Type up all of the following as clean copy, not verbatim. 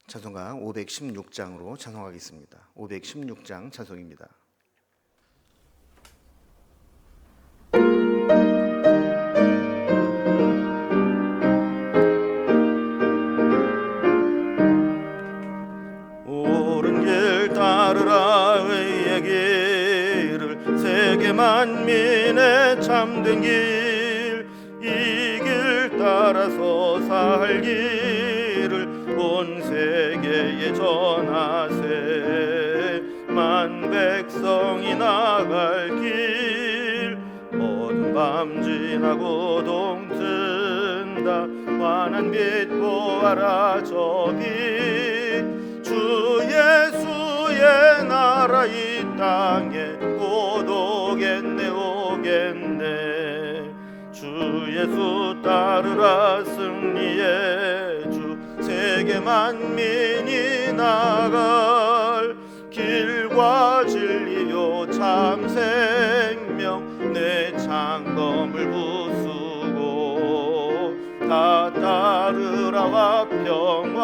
찬송가 516장으로 찬송하겠습니다. 516장 찬송입니다. 옳은 길 따르라 의의 길을 세계 만민의 참된 길, 이 길 따라서 살기를 온 세계에 전하세. 만 백성이 나갈 길, 어두운 밤 지나고 동튼다. 환한 빛 보아라 저 빛, 주 예수의 나라 이 땅에 곧 오겠네 오겠네. 주 예수 따르라 승리의 주, 세계 만민이 나갈 길과 진리요 참 생명, 내 창검을 부수고 다 따르라 화평왕.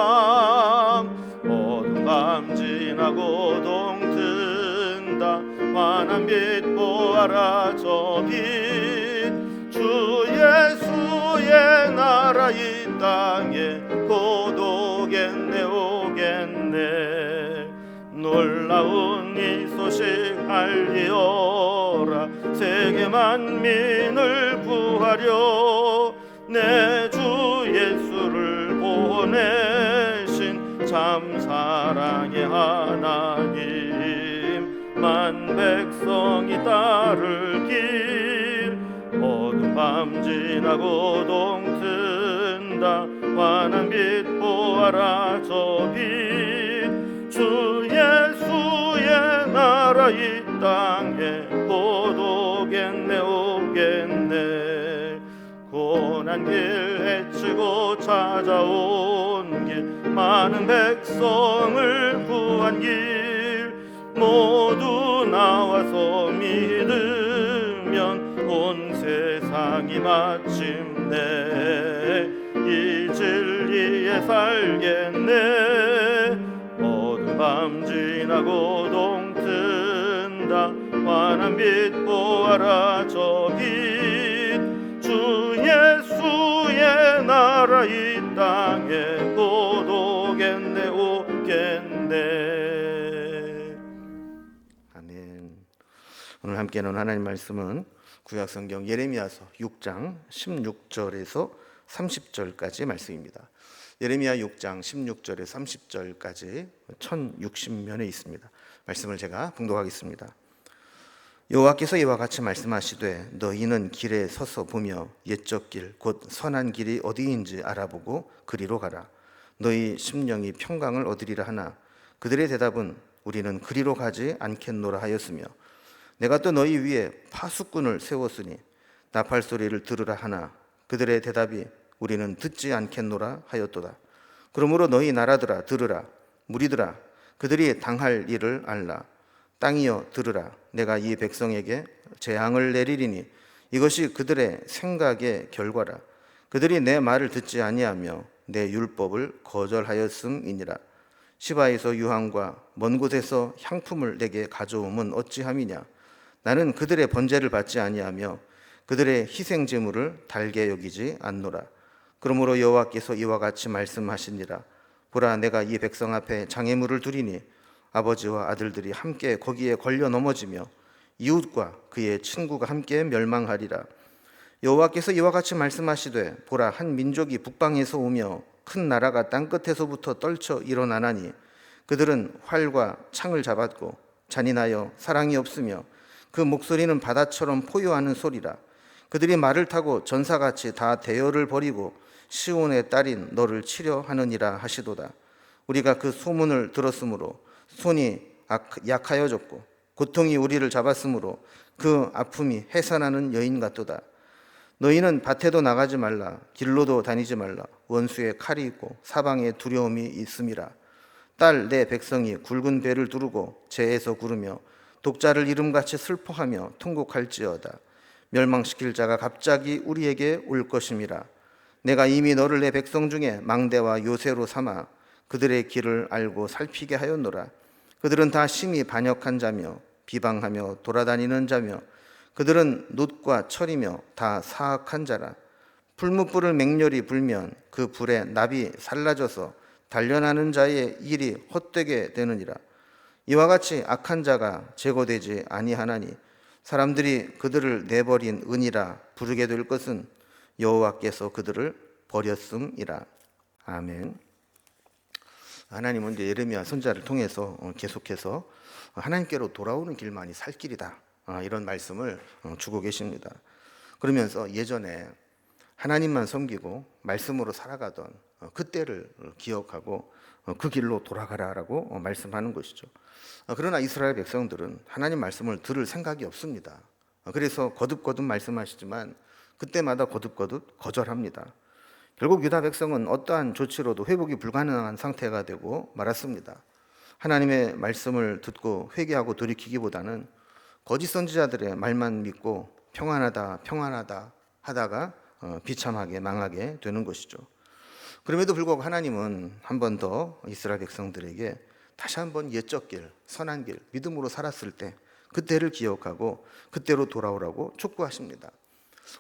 어두운 밤 지나고 동튼다. 환한 빛 보아라 저 빛, 주 예수의 나라 이 땅에 곧 오겠네 오겠네. 놀라운 이 소식 알리어라. 세계 만민을 구하려 내 주 예수를 보내신 참 사랑의 하나님. 만 백성이 따를 길, 어두운 밤 지나고 동튼다. 환한 빛 보아라 저 빛, 주 예수의 나라 이 땅에 곧 오겠네 오겠네. 고난 길 헤치고 찾아온 길, 많은 백성을 구한 길, 모두 나와서 믿으면 온 세상이 마침내 이 진리에 살겠네. 어두운 밤 지나고 동튼다. 환한 빛 보아라 저 빛, 주 예수의 나라 이 땅에 곧 오겠네 오겠네. 아멘. 오늘 함께 나눈 하나님 말씀은 구약성경 예레미야서 6장 16절에서 30절까지 말씀입니다. 예레미야 6장 16절에서 30절까지 1060면에 있습니다. 말씀을 제가 봉독하겠습니다. 여호와께서 이와 같이 말씀하시되 너희는 길에 서서 보며 옛적 길 곧 선한 길이 어디인지 알아보고 그리로 가라. 너희 심령이 평강을 얻으리라 하나 그들의 대답은 우리는 그리로 가지 않겠노라 하였으며, 내가 또 너희 위에 파수꾼을 세웠으니 나팔 소리를 들으라 하나 그들의 대답이 우리는 듣지 않겠노라 하였도다. 그러므로 너희 나라들아 들으라. 무리들아 그들이 당할 일을 알라. 땅이여 들으라. 내가 이 백성에게 재앙을 내리리니 이것이 그들의 생각의 결과라. 그들이 내 말을 듣지 아니하며 내 율법을 거절하였음이니라. 시바에서 유황과 먼 곳에서 향품을 내게 가져옴은 어찌함이냐. 나는 그들의 번제를 받지 아니하며 그들의 희생 제물을 달게 여기지 않노라. 그러므로 여호와께서 이와 같이 말씀하시니라. 보라, 내가 이 백성 앞에 장애물을 두리니 아버지와 아들들이 함께 거기에 걸려 넘어지며 이웃과 그의 친구가 함께 멸망하리라. 여호와께서 이와 같이 말씀하시되 보라, 한 민족이 북방에서 오며 큰 나라가 땅끝에서부터 떨쳐 일어나나니 그들은 활과 창을 잡았고 잔인하여 사랑이 없으며 그 목소리는 바다처럼 포효하는 소리라. 그들이 말을 타고 전사같이 다 대열을 벌이고 시온의 딸인 너를 치려 하느니라 하시도다. 우리가 그 소문을 들었으므로 손이 약하여졌고 고통이 우리를 잡았으므로 그 아픔이 해산하는 여인 같도다. 너희는 밭에도 나가지 말라. 길로도 다니지 말라. 원수의 칼이 있고 사방에 두려움이 있음이라. 딸 내 백성이 굵은 배를 두르고 재에서 구르며 독자를 이름같이 슬퍼하며 통곡할지어다. 멸망시킬 자가 갑자기 우리에게 올 것임이라. 내가 이미 너를 내 백성 중에 망대와 요새로 삼아 그들의 길을 알고 살피게 하였노라. 그들은 다 심히 반역한 자며 비방하며 돌아다니는 자며 그들은 놋과 철이며 다 사악한 자라. 풀무불을 맹렬히 불면 그 불에 납이 살라져서 단련하는 자의 일이 헛되게 되느니라. 이와 같이 악한 자가 제거되지 아니하나니 사람들이 그들을 내버린 은이라 부르게 될 것은 여호와께서 그들을 버렸음이라. 아멘. 하나님은 이제 예레미야 선지자를 통해서 계속해서 하나님께로 돌아오는 길만이 살 길이다, 이런 말씀을 주고 계십니다. 그러면서 예전에 하나님만 섬기고 말씀으로 살아가던 그때를 기억하고 그 길로 돌아가라라고 말씀하는 것이죠. 그러나 이스라엘 백성들은 하나님 말씀을 들을 생각이 없습니다. 그래서 거듭거듭 말씀하시지만 그때마다 거듭거듭 거절합니다. 결국 유다 백성은 어떠한 조치로도 회복이 불가능한 상태가 되고 말았습니다. 하나님의 말씀을 듣고 회개하고 돌이키기보다는 거짓 선지자들의 말만 믿고 평안하다 평안하다 하다가 비참하게 망하게 되는 것이죠. 그럼에도 불구하고 하나님은 한 번 더 이스라엘 백성들에게 다시 한번 옛적 길, 선한 길, 믿음으로 살았을 때 그때를 기억하고 그때로 돌아오라고 촉구하십니다.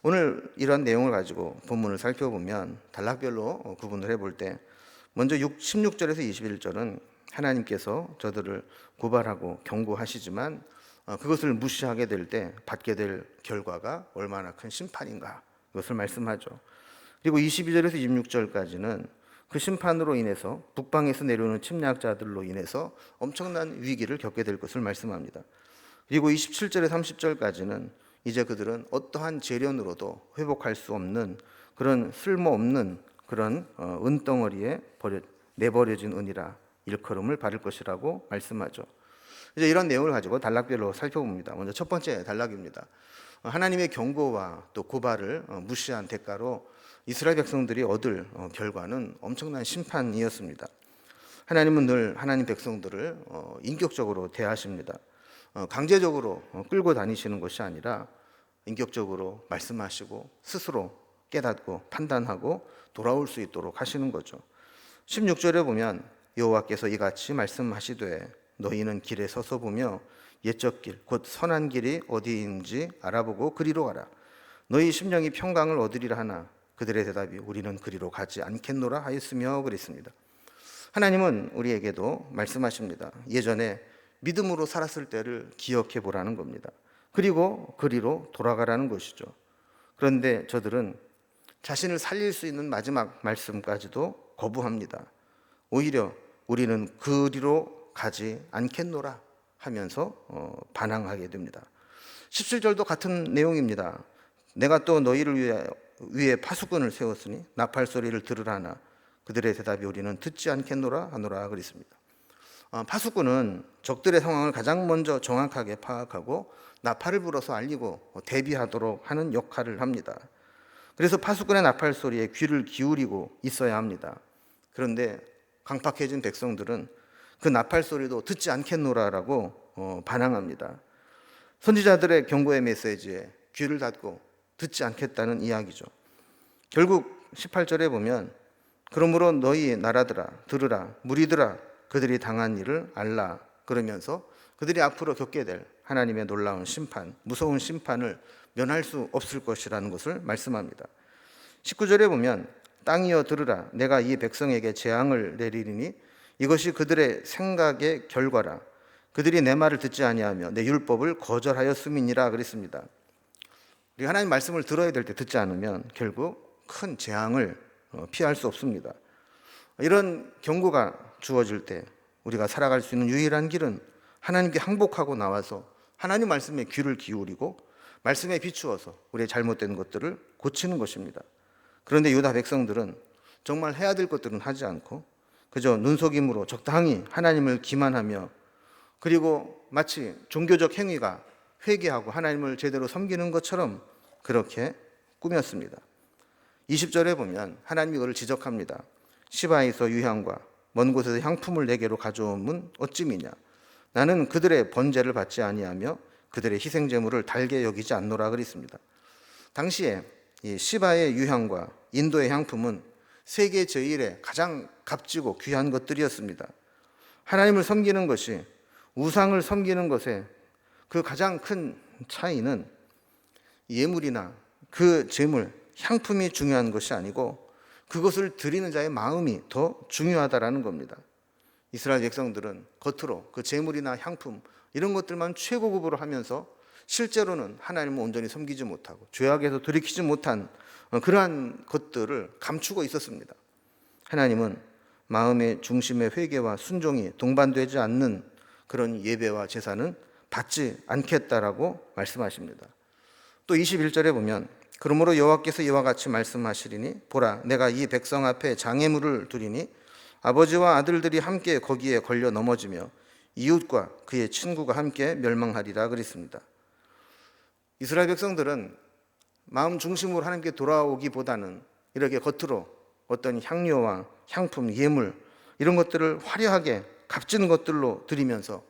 오늘 이런 내용을 가지고 본문을 살펴보면 단락별로 구분을 해볼 때 먼저 16절에서 21절은 하나님께서 저들을 고발하고 경고하시지만 그것을 무시하게 될 때 받게 될 결과가 얼마나 큰 심판인가, 그것을 말씀하죠. 그리고 22절에서 26절까지는 그 심판으로 인해서 북방에서 내려오는 침략자들로 인해서 엄청난 위기를 겪게 될 것을 말씀합니다. 그리고 27절에서 30절까지는 이제 그들은 어떠한 재련으로도 회복할 수 없는 그런 쓸모없는 그런 은덩어리에 내버려진 은이라 일컬음을 받을 것이라고 말씀하죠. 이제 이런 내용을 가지고 단락별로 살펴봅니다. 먼저 첫 번째 단락입니다. 하나님의 경고와 또 고발을 무시한 대가로 이스라엘 백성들이 얻을 결과는 엄청난 심판이었습니다. 하나님은 늘 하나님 백성들을 인격적으로 대하십니다. 강제적으로 끌고 다니시는 것이 아니라 인격적으로 말씀하시고 스스로 깨닫고 판단하고 돌아올 수 있도록 하시는 거죠. 16절에 보면 여호와께서 이같이 말씀하시되 너희는 길에 서서 보며 옛적 길 곧 선한 길이 어디인지 알아보고 그리로 가라. 너희 심령이 평강을 얻으리라 하나 그들의 대답이 우리는 그리로 가지 않겠노라 하였으며 그랬습니다. 하나님은 우리에게도 말씀하십니다. 예전에 믿음으로 살았을 때를 기억해 보라는 겁니다. 그리고 그리로 돌아가라는 것이죠. 그런데 저들은 자신을 살릴 수 있는 마지막 말씀까지도 거부합니다. 오히려 우리는 그리로 가지 않겠노라 하면서 반항하게 됩니다. 17절도 같은 내용입니다. 내가 또 너희를 위해 파수꾼을 세웠으니 나팔 소리를 들으라나 그들의 대답이 우리는 듣지 않겠노라 하노라 그랬습니다. 파수꾼은 적들의 상황을 가장 먼저 정확하게 파악하고 나팔을 불어서 알리고 대비하도록 하는 역할을 합니다. 그래서 파수꾼의 나팔 소리에 귀를 기울이고 있어야 합니다. 그런데 강팍해진 백성들은 그 나팔 소리도 듣지 않겠노라라고 반항합니다. 선지자들의 경고의 메시지에 귀를 닫고 듣지 않겠다는 이야기죠. 결국 18절에 보면 그러므로 너희 나라들아 들으라 무리들아 그들이 당한 일을 알라 그러면서 그들이 앞으로 겪게 될 하나님의 놀라운 심판, 무서운 심판을 면할 수 없을 것이라는 것을 말씀합니다. 19절에 보면 땅이여 들으라 내가 이 백성에게 재앙을 내리리니 이것이 그들의 생각의 결과라 그들이 내 말을 듣지 아니하며 내 율법을 거절하였음이니라 그랬습니다. 우리가 하나님 말씀을 들어야 될 때 듣지 않으면 결국 큰 재앙을 피할 수 없습니다. 이런 경고가 주어질 때 우리가 살아갈 수 있는 유일한 길은 하나님께 항복하고 나와서 하나님 말씀에 귀를 기울이고 말씀에 비추어서 우리의 잘못된 것들을 고치는 것입니다. 그런데 유다 백성들은 정말 해야 될 것들은 하지 않고 그저 눈속임으로 적당히 하나님을 기만하며 그리고 마치 종교적 행위가 회개하고 하나님을 제대로 섬기는 것처럼 그렇게 꾸몄습니다. 20절에 보면 하나님이 이것을 지적합니다. 시바에서 유향과 먼 곳에서 향품을 내게로 가져옴은 어찌미냐 나는 그들의 번제를 받지 아니하며 그들의 희생제물을 달게 여기지 않노라 그랬습니다. 당시에 이 시바의 유향과 인도의 향품은 세계 제1의 가장 값지고 귀한 것들이었습니다. 하나님을 섬기는 것이 우상을 섬기는 것의 그 가장 큰 차이는 예물이나 그 제물, 향품이 중요한 것이 아니고 그것을 드리는 자의 마음이 더 중요하다라는 겁니다. 이스라엘 백성들은 겉으로 그 제물이나 향품 이런 것들만 최고급으로 하면서 실제로는 하나님을 온전히 섬기지 못하고 죄악에서 돌이키지 못한 그러한 것들을 감추고 있었습니다. 하나님은 마음의 중심의 회개와 순종이 동반되지 않는 그런 예배와 제사는 받지 않겠다라고 말씀하십니다. 또 21절에 보면 그러므로 여호와께서 이와 같이 말씀하시리니 보라 내가 이 백성 앞에 장애물을 두리니 아버지와 아들들이 함께 거기에 걸려 넘어지며 이웃과 그의 친구가 함께 멸망하리라 그랬습니다. 이스라엘 백성들은 마음 중심으로 하나님께 돌아오기보다는 이렇게 겉으로 어떤 향료와 향품, 예물 이런 것들을 화려하게 값진 것들로 드리면서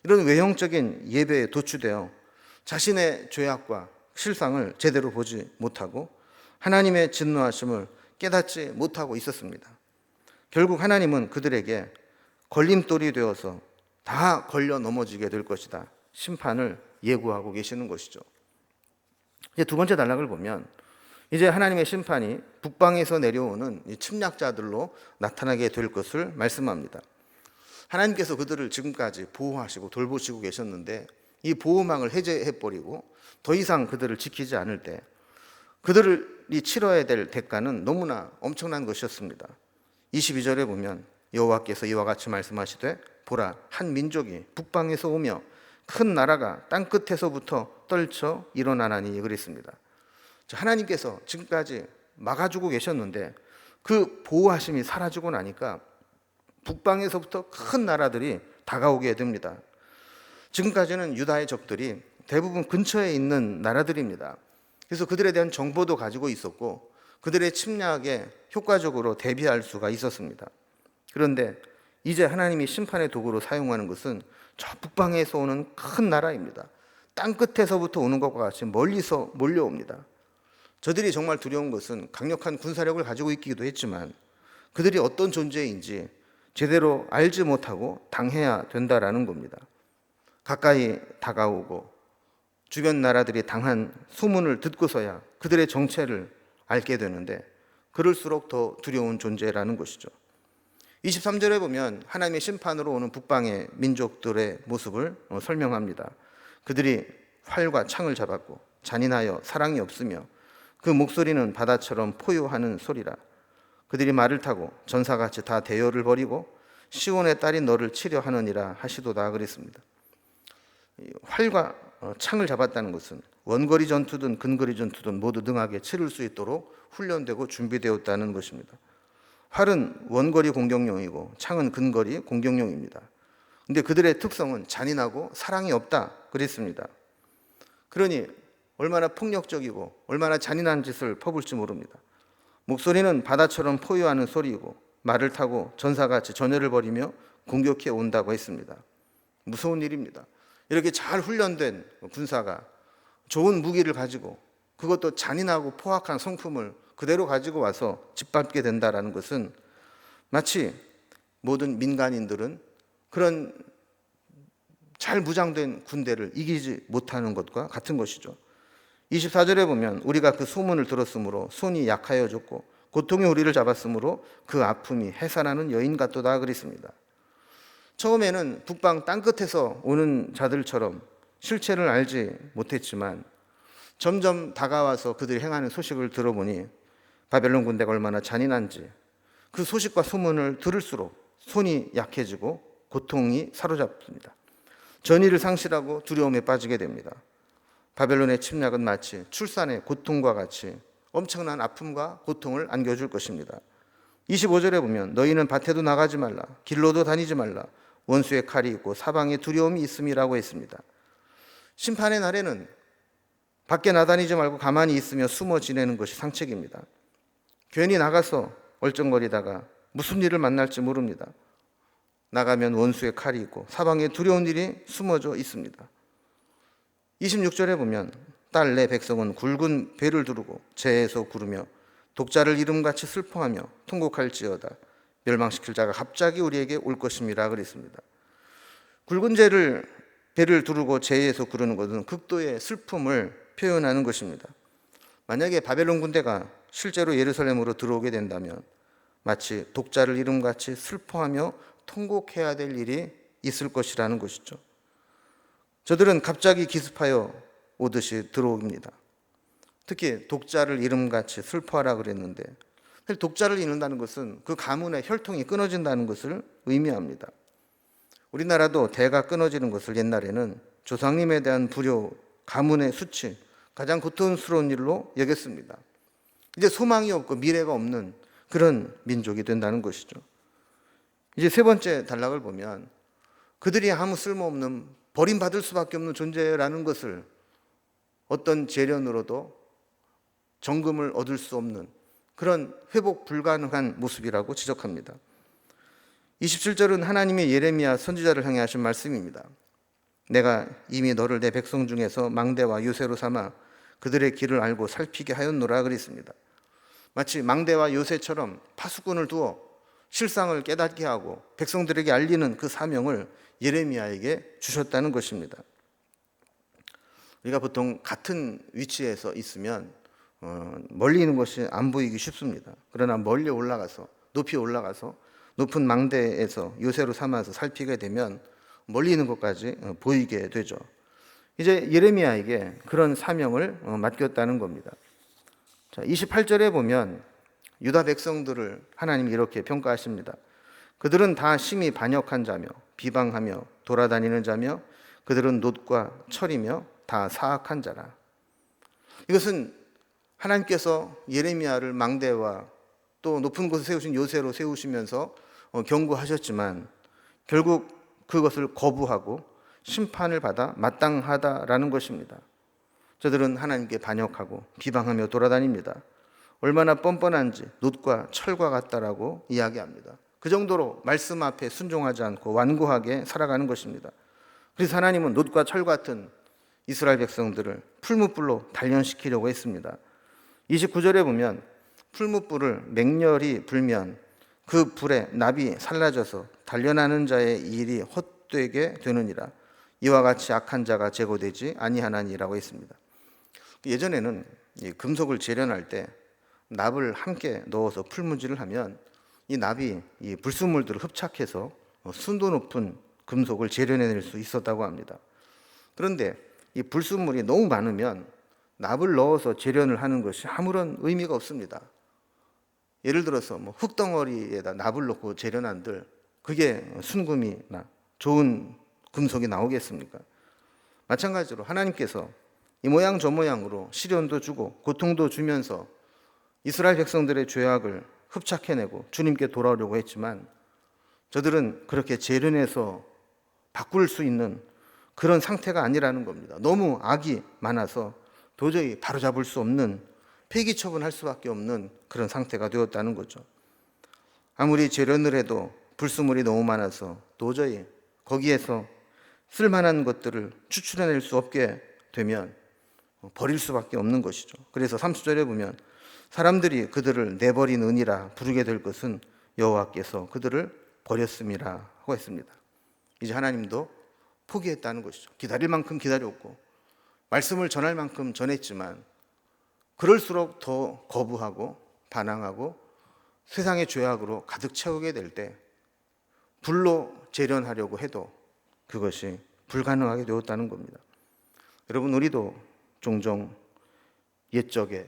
이런 외형적인 예배에 도취되어 자신의 죄악과 실상을 제대로 보지 못하고 하나님의 진노하심을 깨닫지 못하고 있었습니다. 결국 하나님은 그들에게 걸림돌이 되어서 다 걸려 넘어지게 될 것이다. 심판을 예고하고 계시는 것이죠. 이제 두 번째 단락을 보면 이제 하나님의 심판이 북방에서 내려오는 침략자들로 나타나게 될 것을 말씀합니다. 하나님께서 그들을 지금까지 보호하시고 돌보시고 계셨는데 이 보호망을 해제해버리고 더 이상 그들을 지키지 않을 때 그들이 치러야 될 대가는 너무나 엄청난 것이었습니다. 22절에 보면 여호와께서 이와 같이 말씀하시되 보라 한 민족이 북방에서 오며 큰 나라가 땅끝에서부터 떨쳐 일어나나니 그랬습니다. 하나님께서 지금까지 막아주고 계셨는데 그 보호하심이 사라지고 나니까 북방에서부터 큰 나라들이 다가오게 됩니다. 지금까지는 유다의 적들이 대부분 근처에 있는 나라들입니다. 그래서 그들에 대한 정보도 가지고 있었고 그들의 침략에 효과적으로 대비할 수가 있었습니다. 그런데 이제 하나님이 심판의 도구로 사용하는 것은 저 북방에서 오는 큰 나라입니다. 땅끝에서부터 오는 것과 같이 멀리서 몰려옵니다. 저들이 정말 두려운 것은 강력한 군사력을 가지고 있기도 했지만 그들이 어떤 존재인지 제대로 알지 못하고 당해야 된다라는 겁니다. 가까이 다가오고 주변 나라들이 당한 소문을 듣고서야 그들의 정체를 알게 되는데 그럴수록 더 두려운 존재라는 것이죠. 23절에 보면 하나님의 심판으로 오는 북방의 민족들의 모습을 설명합니다. 그들이 활과 창을 잡았고 잔인하여 사랑이 없으며 그 목소리는 바다처럼 포효하는 소리라. 그들이 말을 타고 전사같이 다 대열을 벌이고 시온의 딸이 너를 치려 하느니라 하시도다 그랬습니다. 활과 창을 잡았다는 것은 원거리 전투든 근거리 전투든 모두 능하게 치를 수 있도록 훈련되고 준비되었다는 것입니다. 활은 원거리 공격용이고 창은 근거리 공격용입니다. 근데 그들의 특성은 잔인하고 사랑이 없다 그랬습니다. 그러니 얼마나 폭력적이고 얼마나 잔인한 짓을 퍼붓을지 모릅니다. 목소리는 바다처럼 포효하는 소리이고 말을 타고 전사같이 전열을 벌이며 공격해 온다고 했습니다. 무서운 일입니다. 이렇게 잘 훈련된 군사가 좋은 무기를 가지고 그것도 잔인하고 포악한 성품을 그대로 가지고 와서 짓밟게 된다는 것은 마치 모든 민간인들은 그런 잘 무장된 군대를 이기지 못하는 것과 같은 것이죠. 24절에 보면 우리가 그 소문을 들었으므로 손이 약하여졌고 고통이 우리를 잡았으므로 그 아픔이 해산하는 여인 같도다 그랬습니다. 처음에는 북방 땅끝에서 오는 자들처럼 실체를 알지 못했지만 점점 다가와서 그들이 행하는 소식을 들어보니 바벨론 군대가 얼마나 잔인한지 그 소식과 소문을 들을수록 손이 약해지고 고통이 사로잡습니다. 전의를 상실하고 두려움에 빠지게 됩니다. 바벨론의 침략은 마치 출산의 고통과 같이 엄청난 아픔과 고통을 안겨줄 것입니다. 25절에 보면 너희는 밭에도 나가지 말라 길로도 다니지 말라 원수의 칼이 있고 사방에 두려움이 있음이라고 했습니다. 심판의 날에는 밖에 나다니지 말고 가만히 있으며 숨어 지내는 것이 상책입니다. 괜히 나가서 얼쩡거리다가 무슨 일을 만날지 모릅니다. 나가면 원수의 칼이 있고 사방에 두려운 일이 숨어져 있습니다. 26절에 보면 딸 내 백성은 굵은 배를 두르고 재에서 구르며 독자를 이름같이 슬퍼하며 통곡할지어다. 멸망시킬 자가 갑자기 우리에게 올 것임이라 그랬습니다. 굵은 배를 두르고 제에서 구르는 것은 극도의 슬픔을 표현하는 것입니다. 만약에 바벨론 군대가 실제로 예루살렘으로 들어오게 된다면 마치 독자를 이름같이 슬퍼하며 통곡해야 될 일이 있을 것이라는 것이죠. 저들은 갑자기 기습하여 오듯이 들어옵니다. 특히 독자를 이름같이 슬퍼하라 그랬는데, 독자를 잃는다는 것은 그 가문의 혈통이 끊어진다는 것을 의미합니다. 우리나라도 대가 끊어지는 것을 옛날에는 조상님에 대한 불효, 가문의 수치, 가장 고통스러운 일로 여겼습니다. 이제 소망이 없고 미래가 없는 그런 민족이 된다는 것이죠. 이제 세 번째 단락을 보면 그들이 아무 쓸모없는 버림받을 수밖에 없는 존재라는 것을 어떤 재련으로도 정금을 얻을 수 없는 그런 회복 불가능한 모습이라고 지적합니다. 27절은 하나님의 예레미야 선지자를 향해 하신 말씀입니다. 내가 이미 너를 내 백성 중에서 망대와 요새로 삼아 그들의 길을 알고 살피게 하였노라 그랬습니다. 마치 망대와 요새처럼 파수꾼을 두어 실상을 깨닫게 하고 백성들에게 알리는 그 사명을 예레미야에게 주셨다는 것입니다. 우리가 보통 같은 위치에서 있으면 멀리 있는 것이 안 보이기 쉽습니다. 그러나 멀리 올라가서, 높이 올라가서 높은 망대에서 요새로 삼아서 살피게 되면 멀리 있는 것까지 보이게 되죠. 이제 예레미야에게 그런 사명을 맡겼다는 겁니다. 자, 28절에 보면 유다 백성들을 하나님이 이렇게 평가하십니다. 그들은 다 심히 반역한 자며 비방하며 돌아다니는 자며 그들은 놋과 철이며 다 사악한 자라. 이것은 하나님께서 예레미야를 망대와 또 높은 곳에 세우신 요새로 세우시면서 경고하셨지만 결국 그것을 거부하고 심판을 받아 마땅하다라는 것입니다. 저들은 하나님께 반역하고 비방하며 돌아다닙니다. 얼마나 뻔뻔한지 놋과 철과 같다라고 이야기합니다. 그 정도로 말씀 앞에 순종하지 않고 완고하게 살아가는 것입니다. 그래서 하나님은 놋과 철 같은 이스라엘 백성들을 풀무불로 단련시키려고 했습니다. 29절에 보면 풀무불을 맹렬히 불면 그 불에 납이 살라져서 단련하는 자의 일이 헛되게 되느니라. 이와 같이 악한 자가 제거되지 아니하나니라고 했습니다. 예전에는 금속을 재련할 때 납을 함께 넣어서 풀무질을 하면 이 납이 이 불순물들을 흡착해서 순도 높은 금속을 재련해낼 수 있었다고 합니다. 그런데 이 불순물이 너무 많으면 납을 넣어서 재련을 하는 것이 아무런 의미가 없습니다. 예를 들어서 흙덩어리에다 납을 넣고 재련한들 그게 순금이나 좋은 금속이 나오겠습니까? 마찬가지로 하나님께서 이 모양 저 모양으로 시련도 주고 고통도 주면서 이스라엘 백성들의 죄악을 흡착해내고 주님께 돌아오려고 했지만 저들은 그렇게 재련해서 바꿀 수 있는 그런 상태가 아니라는 겁니다. 너무 악이 많아서 도저히 바로잡을 수 없는, 폐기 처분할 수밖에 없는 그런 상태가 되었다는 거죠. 아무리 재련을 해도 불순물이 너무 많아서 도저히 거기에서 쓸만한 것들을 추출해낼 수 없게 되면 버릴 수밖에 없는 것이죠. 그래서 30절에 보면 사람들이 그들을 내버리느니라 부르게 될 것은 여호와께서 그들을 버렸음이라 하고 했습니다. 이제 하나님도 포기했다는 것이죠. 기다릴 만큼 기다렸고 말씀을 전할 만큼 전했지만 그럴수록 더 거부하고 반항하고 세상의 죄악으로 가득 채우게 될 때 불로 재련하려고 해도 그것이 불가능하게 되었다는 겁니다. 여러분, 우리도 종종 옛적에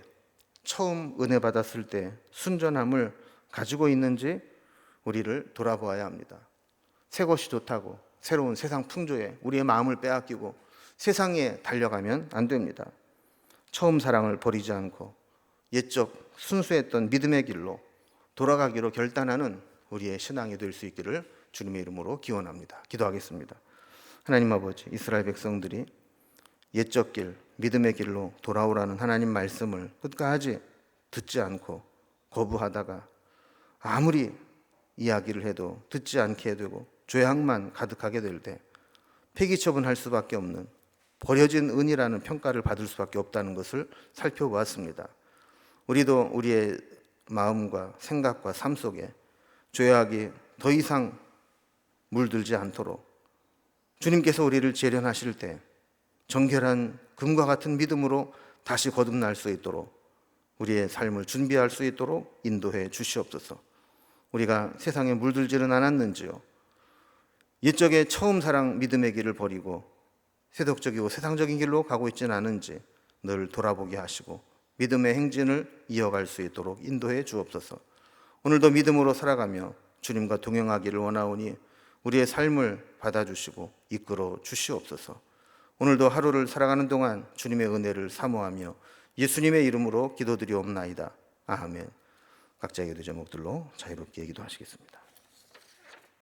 처음 은혜 받았을 때 순전함을 가지고 있는지 우리를 돌아보아야 합니다. 새 것이 좋다고 새로운 세상 풍조에 우리의 마음을 빼앗기고 세상에 달려가면 안 됩니다. 처음 사랑을 버리지 않고 옛적 순수했던 믿음의 길로 돌아가기로 결단하는 우리의 신앙이 될 수 있기를 주님의 이름으로 기원합니다. 기도하겠습니다. 하나님 아버지, 이스라엘 백성들이 옛적 길, 믿음의 길로 돌아오라는 하나님 말씀을 끝까지 듣지 않고 거부하다가 아무리 이야기를 해도 듣지 않게 되고 죄악만 가득하게 될 때 폐기처분할 수밖에 없는 버려진 은이라는 평가를 받을 수밖에 없다는 것을 살펴보았습니다. 우리도 우리의 마음과 생각과 삶 속에 죄악이 더 이상 물들지 않도록 주님께서 우리를 재련하실 때 정결한 금과 같은 믿음으로 다시 거듭날 수 있도록 우리의 삶을 준비할 수 있도록 인도해 주시옵소서. 우리가 세상에 물들지는 않았는지요. 옛적에 처음 사랑 믿음의 길을 버리고 세속적이고 세상적인 길로 가고 있지는 않은지 늘 돌아보게 하시고 믿음의 행진을 이어갈 수 있도록 인도해 주옵소서. 오늘도 믿음으로 살아가며 주님과 동행하기를 원하오니 우리의 삶을 받아주시고 이끌어 주시옵소서. 오늘도 하루를 살아가는 동안 주님의 은혜를 사모하며 예수님의 이름으로 기도드리옵나이다. 아멘. 각자의 기도 제목들로 자유롭게 기도하시겠습니다.